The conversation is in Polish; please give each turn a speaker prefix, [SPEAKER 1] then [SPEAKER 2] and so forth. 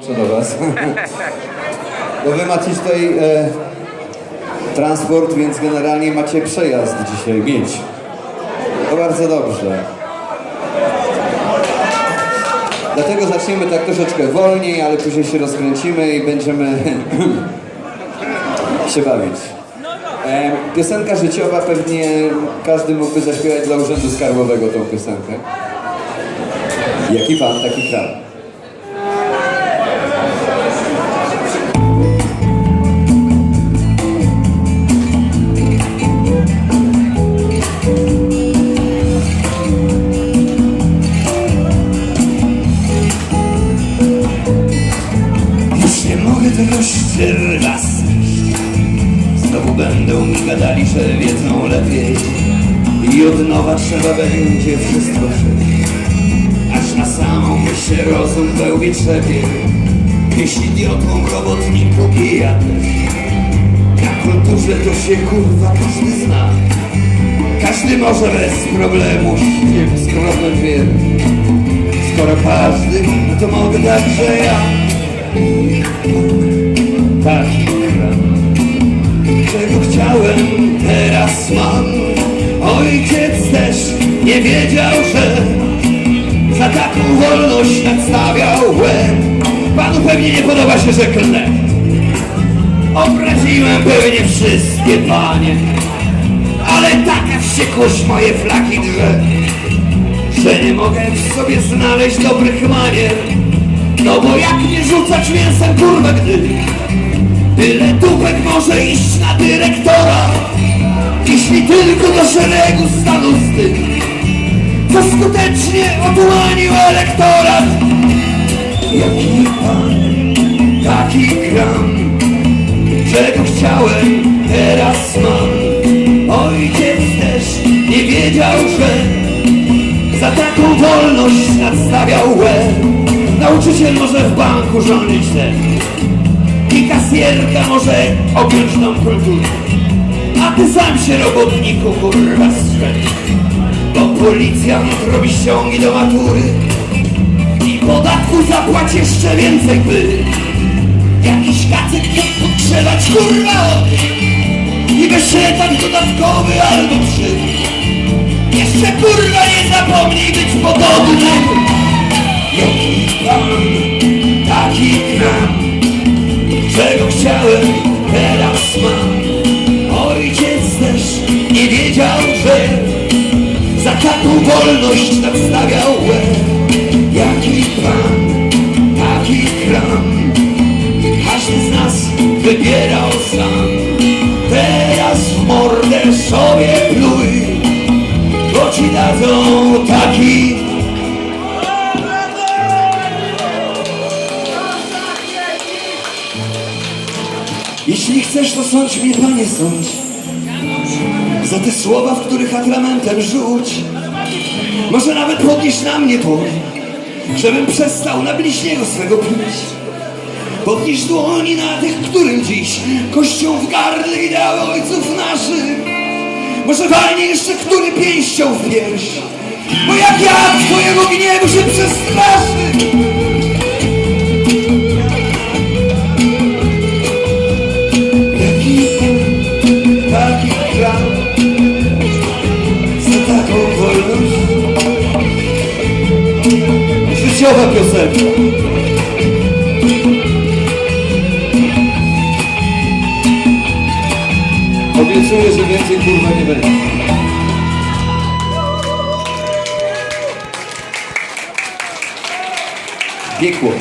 [SPEAKER 1] Co do was? Bo wy macie tutaj transport, więc generalnie macie przejazd dzisiaj mieć. To bardzo dobrze. Dlatego zaczniemy tak troszeczkę wolniej, ale później się rozkręcimy i będziemy się bawić. Piosenka życiowa, pewnie każdy mógłby zaśpiewać dla Urzędu Skarbowego tą piosenkę. Jaki pan, taki kraj.
[SPEAKER 2] Już nie mogę tego ścierwać. Znowu będą mi gadali, że wiedzą lepiej i od nowa trzeba będzie wszystko przejść. Aż na samą myśl rozum we łbie trzepie. Jeśli idiotą, robotniku i ja też. Na kulturze to się kurwa każdy zna. Każdy może bez problemu się skromny wiele. Skoro każdy, no to mogę także ja. Taki kram, czego chciałem, teraz mam. Ojciec też nie wiedział, że za taką wolność nadstawiał łeb. Panu pewnie nie podoba się, że klnę. Obraziłem pewnie wszystkie panie, ale taka wściekłość moje flaki drze, że nie mogę w sobie znaleźć dobrych manier. No bo jak nie rzucać mięsem, kurwa, gdy tyle dupek może iść na dyrektora, jeśli tylko do szeregu stanął z tym, co skutecznie otumanił elektorat. Jaki pan, taki kram, czego chciałem, teraz mam. Ojciec też nie wiedział, że za taką wolność nadstawiał łeb. Nauczyciel może w banku rządzić też i kasjerka może objąć tą kulturę, a ty sam się, robotniku, kurwa, strzel. Bo policjant robi ściągi do matury i podatku zapłaci jeszcze więcej, by jakiś kacek mógł podgrzewać, kurwa, i wyświetlać dodatkowy albo 3. Jeszcze, kurwa, nie zapomnij być podobny. Jaki pan, taki kram, czego chciałem, teraz mam. Ojciec też nie wiedział, że za taką wolność nadstawiał łeb. Jaki pan, taki kram, każdy z nas wybierał sam. Teraz w mordę sobie pluj, bo ci dadzą taki. Jeśli chcesz, to sądź mnie, panie, sądź za te słowa, w których atramentem rzuć. Może nawet podnieś na mnie to, żebym przestał na bliźniego swego pluć. Podnieś dłoni na tych, którym dziś kością w gardle ideały ojców naszych. Może walnie jeszcze który pięścią w pierś, bo jak ja twojego gniewu się przestraszy. Życiowa piosenka.
[SPEAKER 1] Obiecuję, że więcej kurwa nie będzie. Piekło.